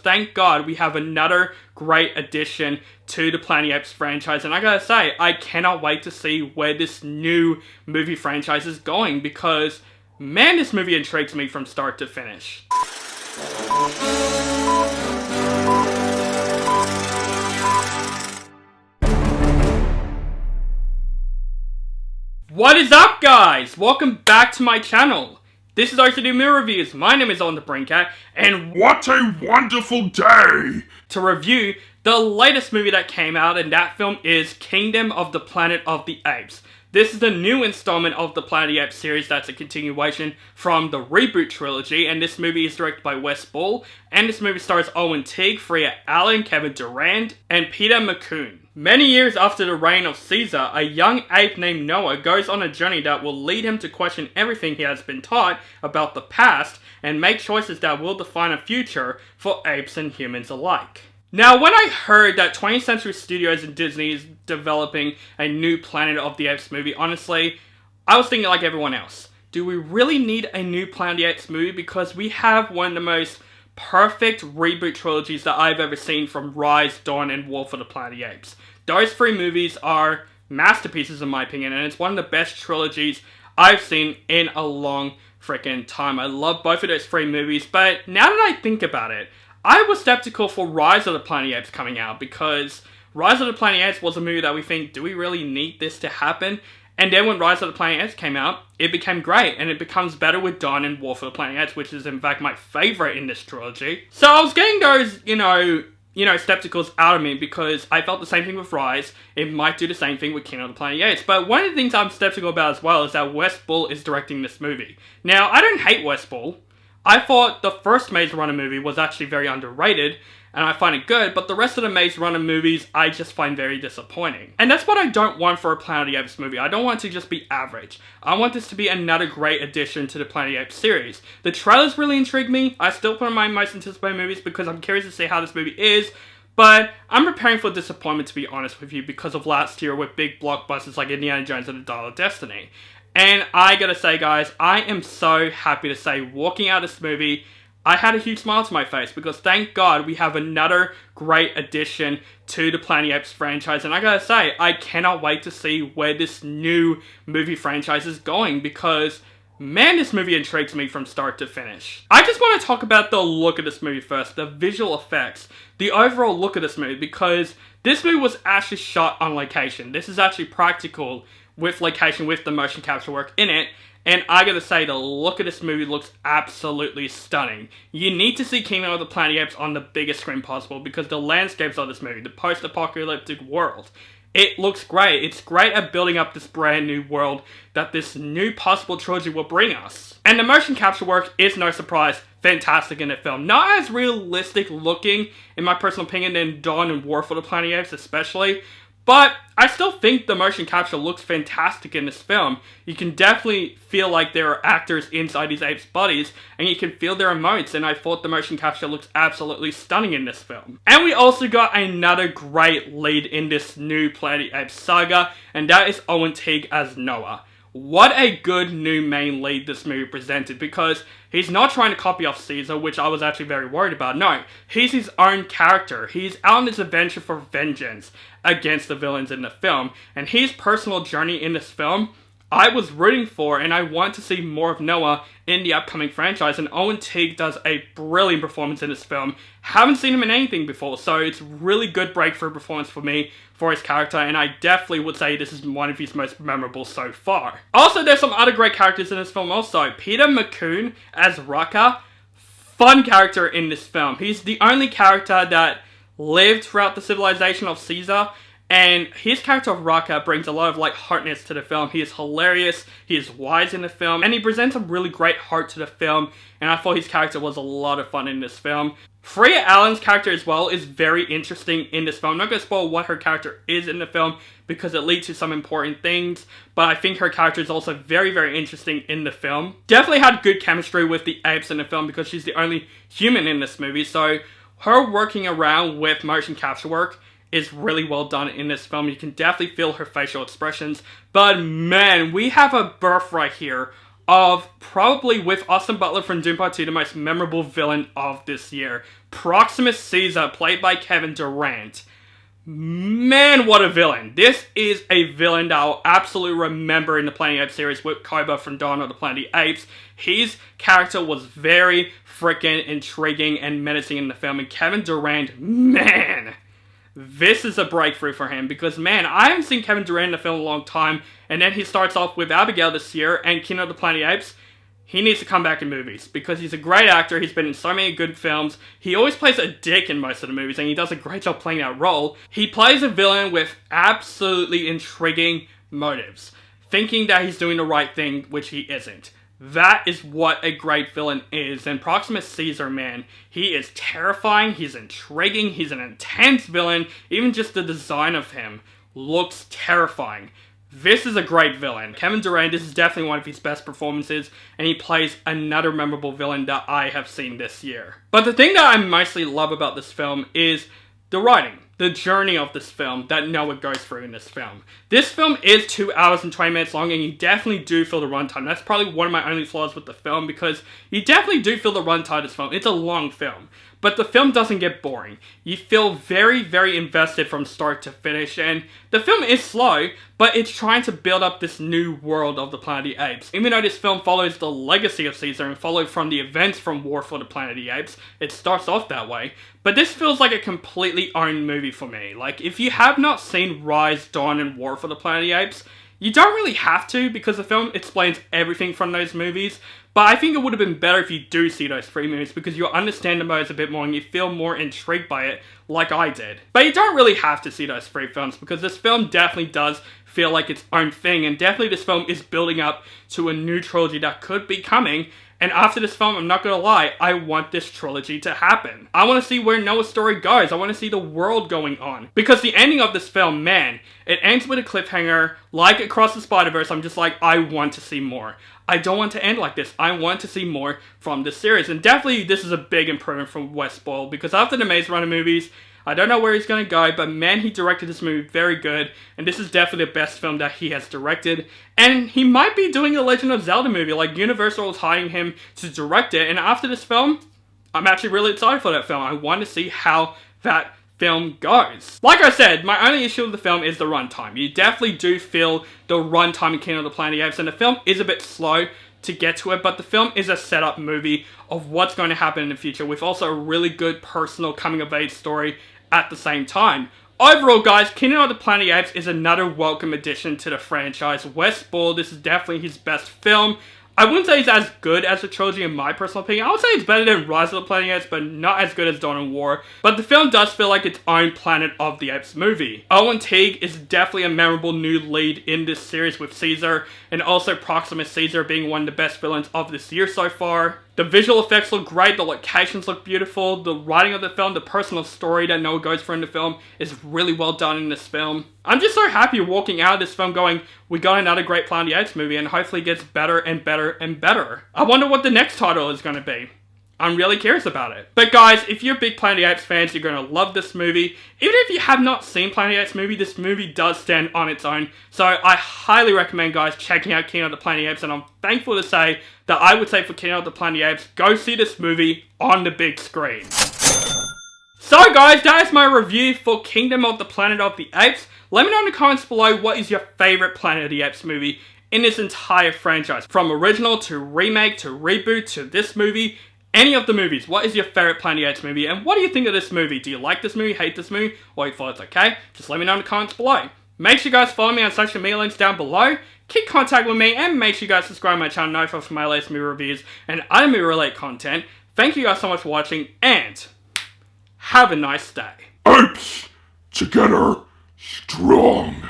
Thank God we have another great addition to the Planet of the Apes franchise, and I gotta say, I cannot wait to see where this new movie franchise is going, because, man, this movie intrigues me from start to finish. What is up, guys? Welcome back to my channel. This is RCD Movie Reviews. My name is Allan the Braincat, and what a wonderful day to review the latest movie that came out, and that film is Kingdom of the Planet of the Apes. This is the new installment of the Planet of the Apes series that's a continuation from the reboot trilogy, and this movie is directed by Wes Ball, and this movie stars Owen Tag, Freya, Allan, Kevin Durand, and Peter Macon. Many years after the reign of Caesar, a young ape named Noah goes on a journey that will lead him to question everything he has been taught about the past and make choices that will define a future for apes and humans alike. Now, when I heard that 20th Century Studios and Disney is developing a new Planet of the Apes movie, honestly, I was thinking like everyone else. Do we really need a new Planet of the Apes movie? Because we have one of the most perfect reboot trilogies that I've ever seen, from Rise, Dawn, and War for the Planet of the Apes. Those three movies are masterpieces in my opinion, and it's one of the best trilogies I've seen in a long freaking time. I love both of those three movies, but now that I think about it, I was skeptical for Rise of the Planet of the Apes coming out, because Rise of the Planet of the Apes was a movie that we think, do we really need this to happen? And then when Rise of the Planet of the Apes came out, it became great, and it becomes better with Dawn and War for the Planet of the Apes, which is in fact my favorite in this trilogy. So I was getting those, skepticals out of me, because I felt the same thing with Rise. It might do the same thing with Kingdom of the Planet of the Apes. But one of the things I'm skeptical about as well is that Wes Ball is directing this movie. Now, I don't hate Wes Ball. I thought the first Maze Runner movie was actually very underrated, and I find it good, but the rest of the Maze Runner movies I just find very disappointing. And that's what I don't want for a Planet of the Apes movie. I don't want it to just be average. I want this to be another great addition to the Planet of the Apes series. The trailers really intrigue me. I still put in my most anticipated movies because I'm curious to see how this movie is, but I'm preparing for disappointment, to be honest with you, because of last year with big blockbusters like Indiana Jones and the Dial of Destiny. And I gotta say, guys, I am so happy to say, walking out of this movie, I had a huge smile to my face, because thank God we have another great addition to the Planet of the Apes franchise. And I gotta say, I cannot wait to see where this new movie franchise is going, because, man, this movie intrigues me from start to finish. I just want to talk about the look of this movie first, the visual effects, the overall look of this movie, because this movie was actually shot on location. This is actually practical with location, with the motion capture work in it, and I gotta say, the look of this movie looks absolutely stunning. You need to see Kingdom of the Planet of the Apes on the biggest screen possible, because the landscapes of this movie, the post-apocalyptic world, it looks great. It's great at building up this brand new world that this new possible trilogy will bring us. And the motion capture work is, no surprise, fantastic in the film. Not as realistic looking, in my personal opinion, than Dawn and War for the Planet of the Apes especially, but I still think the motion capture looks fantastic in this film. You can definitely feel like there are actors inside these apes' bodies, and you can feel their emotes, and I thought the motion capture looks absolutely stunning in this film. And we also got another great lead in this new Planet of the Apes saga, and that is Owen Tag as Noah. What a good new main lead this movie presented, because he's not trying to copy off Caesar, which I was actually very worried about. No, he's his own character. He's out on this adventure for vengeance against the villains in the film, and his personal journey in this film, I was rooting for, and I want to see more of Noah in the upcoming franchise, and Owen Tag does a brilliant performance in this film. Haven't seen him in anything before, so it's really good breakthrough performance for me, for his character, and I definitely would say this is one of his most memorable so far. Also, there's some other great characters in this film also. Peter Macon as Rocka, fun character in this film. He's the only character that lived throughout the civilization of Caesar, and his character of Rocka brings a lot of lightheartedness to the film. He is hilarious, he is wise in the film, and he presents a really great heart to the film, and I thought his character was a lot of fun in this film. Freya Allan's character as well is very interesting in this film. I'm not going to spoil what her character is in the film, because it leads to some important things, but I think her character is also very, very interesting in the film. Definitely had good chemistry with the apes in the film, because she's the only human in this movie, so her working around with motion capture work is really well done in this film. You can definitely feel her facial expressions, but man, we have a birthright here of probably, with Austin Butler from Doom Part 2, the most memorable villain of this year. Proximus Caesar, played by Kevin Durand. Man, what a villain. This is a villain that I'll absolutely remember in the Planet of the Apes series with Koba from Dawn of the Planet of the Apes. His character was very freaking intriguing and menacing in the film, and Kevin Durand, man, this is a breakthrough for him, because man, I haven't seen Kevin Durand in a film in a long time, and then he starts off with Abigail this year and Kingdom of the Planet of the Apes. He needs to come back in movies, because he's a great actor, he's been in so many good films, he always plays a dick in most of the movies, and he does a great job playing that role. He plays a villain with absolutely intriguing motives, thinking that he's doing the right thing, which he isn't. That is what a great villain is, and Proximus Caesar, man, he is terrifying, he's intriguing, he's an intense villain, even just the design of him looks terrifying. This is a great villain. Kevin Durand, this is definitely one of his best performances, and he plays another memorable villain that I have seen this year. But the thing that I mostly love about this film is the writing, the journey of this film that Noah goes through in this film. This film is 2 hours and 20 minutes long, and you definitely do feel the runtime. That's probably one of my only flaws with the film, because you definitely do feel the runtime of this film. It's a long film, but the film doesn't get boring. You feel very, very invested from start to finish, and the film is slow, but it's trying to build up this new world of the Planet of the Apes. Even though this film follows the legacy of Caesar and follows from the events from War for the Planet of the Apes, it starts off that way, but this feels like a completely own movie for me. Like, if you have not seen Rise, Dawn, and War for the Planet of the Apes, you don't really have to, because the film explains everything from those movies, but I think it would have been better if you do see those 3 movies, because you'll understand the movies a bit more and you feel more intrigued by it, like I did. But you don't really have to see those 3 films, because this film definitely does feel like its own thing, and definitely this film is building up to a new trilogy that could be coming. And after this film, I'm not gonna lie, I want this trilogy to happen. I want to see where Noah's story goes. I want to see the world going on. Because the ending of this film, man, it ends with a cliffhanger. Like Across the Spider-Verse, I'm just like, I want to see more. I don't want to end like this. I want to see more from this series. And definitely, this is a big improvement from Wes Ball, because after the Maze Runner movies, I don't know where he's going to go, but man, he directed this movie very good, and this is definitely the best film that he has directed. And he might be doing a Legend of Zelda movie, like Universal is hiring him to direct it, and after this film, I'm actually really excited for that film. I want to see how that film goes. Like I said, my only issue with the film is the runtime. You definitely do feel the runtime in Kingdom of the Planet of the Apes, and the film is a bit slow to get to it, but the film is a setup movie of what's going to happen in the future, with also a really good personal coming-of-age story at the same time. Overall, guys, Kingdom of the Planet of the Apes is another welcome addition to the franchise. Wes Ball, this is definitely his best film. I wouldn't say it's as good as the trilogy in my personal opinion. I would say it's better than Rise of the Planet of the Apes, but not as good as Dawn and War. But the film does feel like its own Planet of the Apes movie. Owen Tag is definitely a memorable new lead in this series with Caesar, and also Proximus Caesar being one of the best villains of this year so far. The visual effects look great, the locations look beautiful, the writing of the film, the personal story that Noah goes for in the film is really well done in this film. I'm just so happy walking out of this film going, we got another great Planet of the Apes movie, and hopefully it gets better and better and better. I wonder what the next title is going to be. I'm really curious about it. But guys, if you're big Planet of the Apes fans, you're going to love this movie. Even if you have not seen Planet of the Apes movie, this movie does stand on its own. So I highly recommend guys checking out Kingdom of the Planet of the Apes, and I'm thankful to say that I would say for Kingdom of the Planet of the Apes, go see this movie on the big screen. So guys, that is my review for Kingdom of the Planet of the Apes. Let me know in the comments below what is your favorite Planet of the Apes movie in this entire franchise. From original to remake to reboot to this movie. Any of the movies, what is your favorite Planet of the Apes movie, and what do you think of this movie? Do you like this movie, hate this movie, or you thought it's okay? Just let me know in the comments below. Make sure you guys follow me on social media links down below, keep contact with me, and make sure you guys subscribe to my channel notified for my latest movie reviews and other movie related content. Thank you guys so much for watching, and have a nice day. Apes, together, strong.